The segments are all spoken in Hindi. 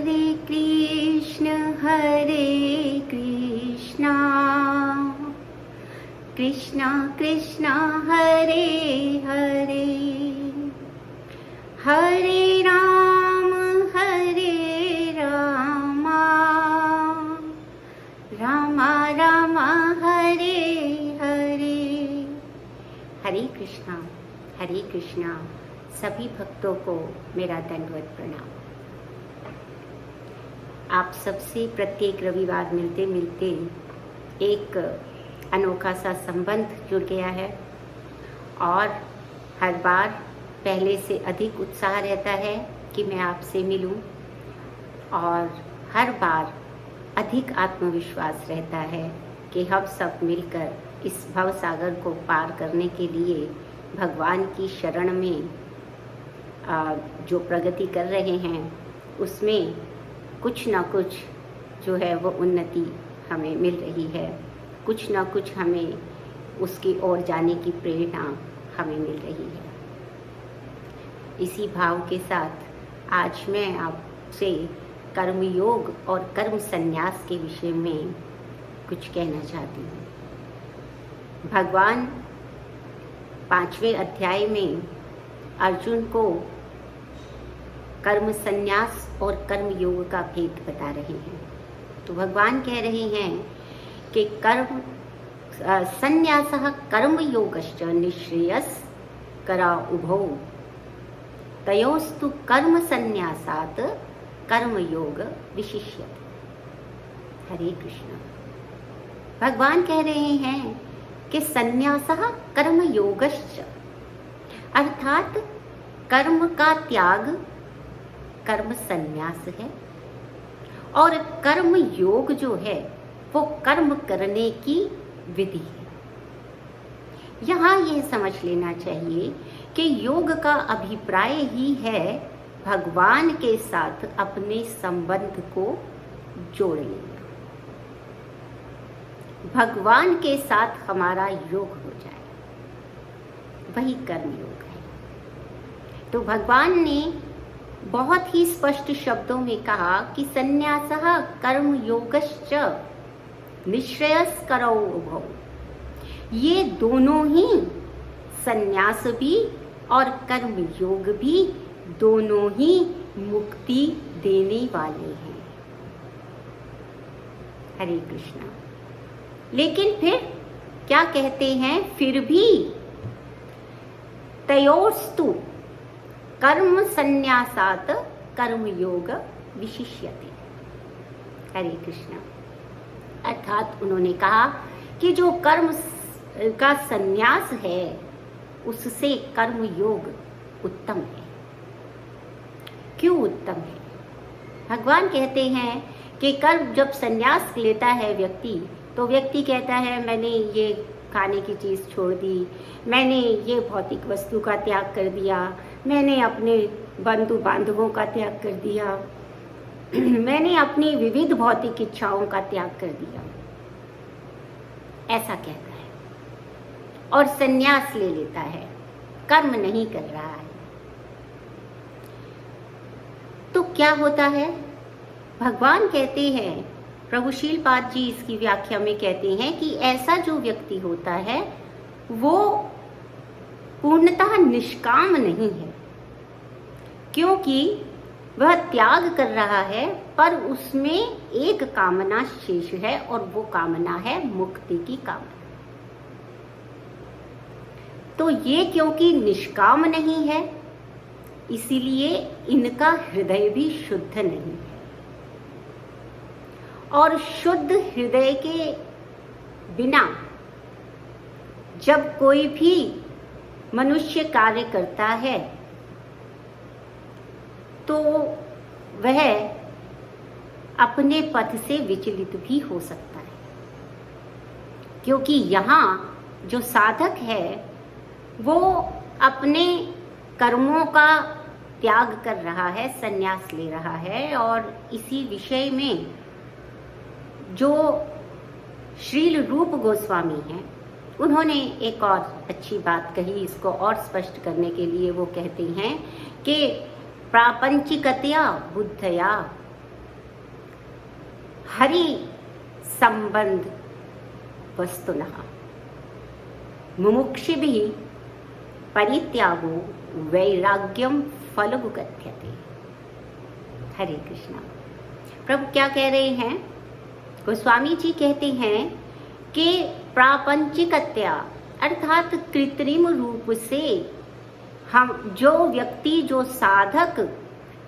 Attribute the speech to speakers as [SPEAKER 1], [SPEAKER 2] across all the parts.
[SPEAKER 1] कृष्ण कृष्ण कृष्ण हरे हरे, हरे राम राम राम हरे हरे। हरे कृष्णा सभी भक्तों को मेरा दंडवत प्रणाम। आप सबसे प्रत्येक रविवार मिलते मिलते एक अनोखा सा संबंध जुड़ गया है और हर बार पहले से अधिक उत्साह रहता है कि मैं आपसे मिलूं और हर बार अधिक आत्मविश्वास रहता है कि हम सब मिलकर इस भवसागर को पार करने के लिए भगवान की शरण में जो प्रगति कर रहे हैं उसमें कुछ ना कुछ जो है वो उन्नति हमें मिल रही है, कुछ ना कुछ हमें उसकी ओर जाने की प्रेरणा हमें मिल रही है। इसी भाव के साथ आज मैं आपसे कर्मयोग और कर्म संन्यास के विषय में कुछ कहना चाहती हूँ। भगवान 5वें अध्याय में अर्जुन को कर्म संन्यास और कर्म योग का भेद बता रहे हैं। तो भगवान कह रहे हैं कि कर्म संन्यासः कर्म योगश्च निःश्रेयस करा उभौ तयोस्तु कर्म संन्यासात् कर्म योग विशिष्यते। हरे कृष्ण। भगवान कह रहे हैं कि संन्यासः कर्म योगश्च अर्थात कर्म का त्याग कर्म संन्यास है और कर्म योग जो है वो कर्म करने की विधि है। यहाँ यह समझ लेना चाहिए कि योग का अभिप्राय ही है भगवान के साथ अपने संबंध को जोड़ लेना, भगवान के साथ हमारा योग हो जाए, वही कर्म योग है। तो भगवान ने बहुत ही स्पष्ट शब्दों में कहा कि संन्यासः कर्म योगश्च निःश्रेयस करौ उभौ। ये दोनों ही, संन्यास भी और कर्म योग भी, दोनों ही मुक्ति देने वाले हैं। हरे कृष्णा। लेकिन फिर क्या कहते हैं, फिर भी तयोस्तु कर्म संन्यासात् कर्म योग विशिष्यते। हरे कृष्णा। अर्थात उन्होंने कहा कि जो कर्म का संन्यास है उससे कर्म योग उत्तम है। क्यों उत्तम है? भगवान कहते हैं कि कर्म जब संन्यास लेता है व्यक्ति, तो व्यक्ति कहता है मैंने ये खाने की चीज़ छोड़ दी, मैंने ये भौतिक वस्तु का त्याग कर दिया, मैंने अपने बंधु बांधवों का त्याग कर दिया, मैंने अपनी विविध भौतिक इच्छाओं का त्याग कर दिया, ऐसा कहता है और संन्यास ले लेता है, कर्म नहीं कर रहा है। तो क्या होता है? भगवान कहते हैं, प्रभु शीलपाद जी इसकी व्याख्या में कहते हैं कि ऐसा जो व्यक्ति होता है वो पूर्णतः निष्काम नहीं है, क्योंकि वह त्याग कर रहा है पर उसमें एक कामना शेष है और वो कामना है मुक्ति की कामना। तो ये क्योंकि निष्काम नहीं है इसीलिए इनका हृदय भी शुद्ध नहीं है, और शुद्ध हृदय के बिना जब कोई भी मनुष्य कार्य करता है तो वह अपने पथ से विचलित भी हो सकता है, क्योंकि यहाँ जो साधक है वो अपने कर्मों का त्याग कर रहा है, संन्यास ले रहा है। और इसी विषय में जो श्रील रूप गोस्वामी हैं उन्होंने एक और अच्छी बात कही, इसको और स्पष्ट करने के लिए वो कहते हैं कि प्रापंचिकतया बुद्धया हरि संबंध वस्तुनः मुमुक्षुभिः परित्यागो वैराग्यम फलगु कथ्यते। हरे कृष्णा। प्रभु क्या कह रहे हैं? गोस्वामी जी कहते हैं कि प्रापंचिकत्या अर्थात कृत्रिम रूप से हम जो व्यक्ति, जो साधक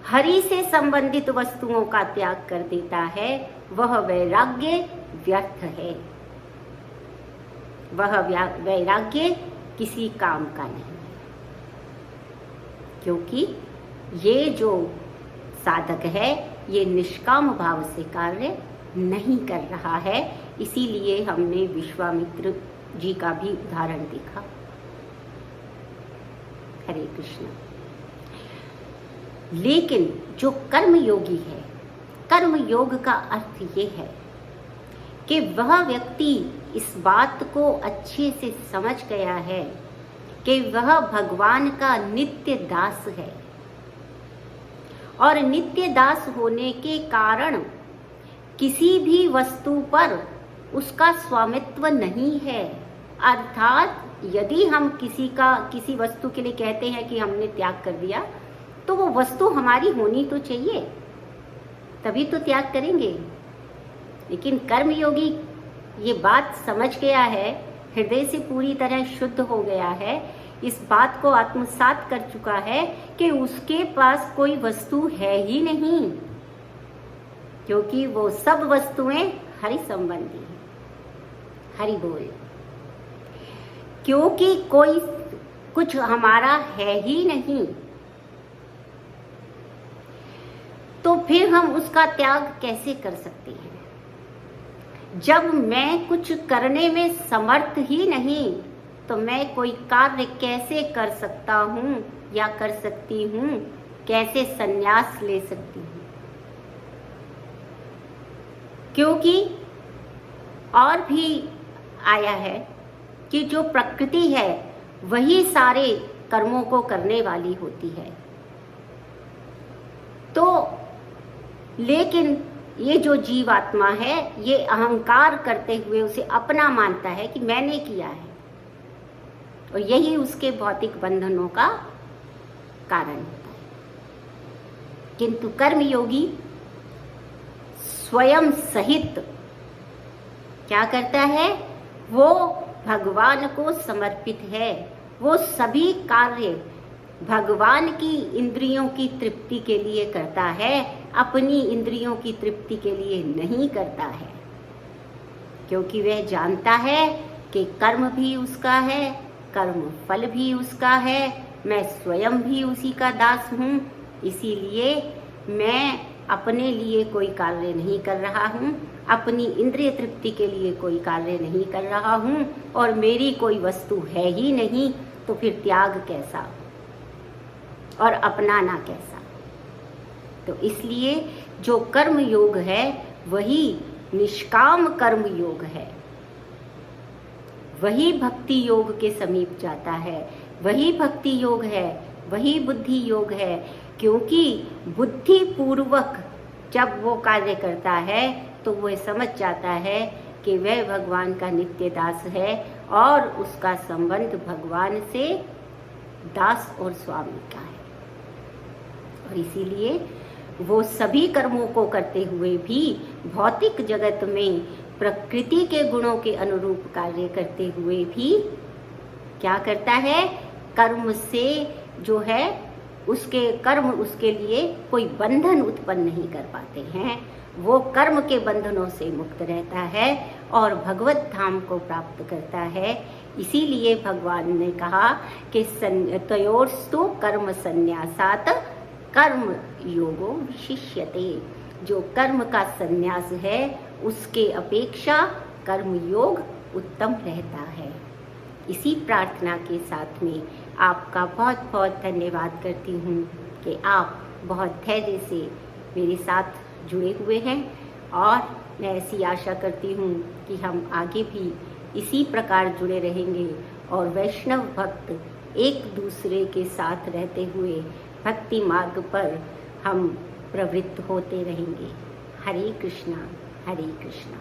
[SPEAKER 1] हरि से संबंधित वस्तुओं का त्याग कर देता है, वह वैराग्य व्यर्थ है। वह वैराग्य किसी काम का नहीं है, क्योंकि ये जो साधक है ये निष्काम भाव से कार्य नहीं कर रहा है। इसीलिए हमने विश्वामित्र जी का भी उदाहरण देखा। हरे कृष्ण। लेकिन जो कर्म योगी है, कर्म योग का अर्थ ये है कि वह व्यक्ति इस बात को अच्छे से समझ गया है कि वह भगवान का नित्य दास है, और नित्य दास होने के कारण किसी भी वस्तु पर उसका स्वामित्व नहीं है। अर्थात यदि हम किसी वस्तु के लिए कहते हैं कि हमने त्याग कर दिया, तो वो वस्तु हमारी होनी तो चाहिए, तभी तो त्याग करेंगे। लेकिन कर्मयोगी ये बात समझ गया है, हृदय से पूरी तरह शुद्ध हो गया है, इस बात को आत्मसात कर चुका है कि उसके पास कोई वस्तु है ही नहीं, क्योंकि वो सब वस्तुएं हरि संबंधी हैं। हरि बोल। क्योंकि कोई कुछ हमारा है ही नहीं, तो फिर हम उसका त्याग कैसे कर सकते हैं? जब मैं कुछ करने में समर्थ ही नहीं, तो मैं कोई कार्य कैसे कर सकता हूँ या कर सकती हूँ? कैसे संन्यास ले सकती हूँ? क्योंकि और भी आया है कि जो प्रकृति है वही सारे कर्मों को करने वाली होती है। तो लेकिन ये जो जीवात्मा है, ये अहंकार करते हुए उसे अपना मानता है कि मैंने किया है, और यही उसके भौतिक बंधनों का कारण होता है। किंतु कर्मयोगी स्वयं सहित क्या करता है? वो भगवान को समर्पित है। वो सभी कार्य भगवान की इंद्रियों की तृप्ति के लिए करता है, अपनी इंद्रियों की तृप्ति के लिए नहीं करता है, क्योंकि वह जानता है कि कर्म भी उसका है, कर्म फल भी उसका है, मैं स्वयं भी उसी का दास हूँ। इसीलिए मैं अपने लिए कोई कार्य नहीं कर रहा हूँ, अपनी इंद्रिय तृप्ति के लिए कोई कार्य नहीं कर रहा हूँ, और मेरी कोई वस्तु है ही नहीं, तो फिर त्याग कैसा और अपनाना कैसा? तो इसलिए जो कर्म योग है वही निष्काम कर्म योग है, वही भक्ति योग के समीप जाता है, वही भक्ति योग है, वही बुद्धि योग है। क्योंकि बुद्धि पूर्वक जब वो कार्य करता है तो वह समझ जाता है कि वह भगवान का नित्य दास है, और उसका संबंध भगवान से दास और स्वामी का है। और इसीलिए वो सभी कर्मों को करते हुए भी भौतिक जगत में प्रकृति के गुणों के अनुरूप कार्य करते हुए भी क्या करता है? कर्म से जो है उसके कर्म उसके लिए कोई बंधन उत्पन्न नहीं कर पाते हैं। वो कर्म के बंधनों से मुक्त रहता है और भगवत धाम को प्राप्त करता है। इसीलिए भगवान ने कहा कि तयोस्तु कर्म संन्यासात कर्म योगो विशिष्यते। जो कर्म का संन्यास है उसके अपेक्षा कर्म योग उत्तम रहता है। इसी प्रार्थना के साथ में आपका बहुत बहुत धन्यवाद करती हूँ कि आप बहुत धैर्य से मेरे साथ जुड़े हुए हैं, और मैं ऐसी आशा करती हूँ कि हम आगे भी इसी प्रकार जुड़े रहेंगे और वैष्णव भक्त एक दूसरे के साथ रहते हुए भक्ति मार्ग पर हम प्रवृत्त होते रहेंगे। हरे कृष्णा। हरे कृष्णा।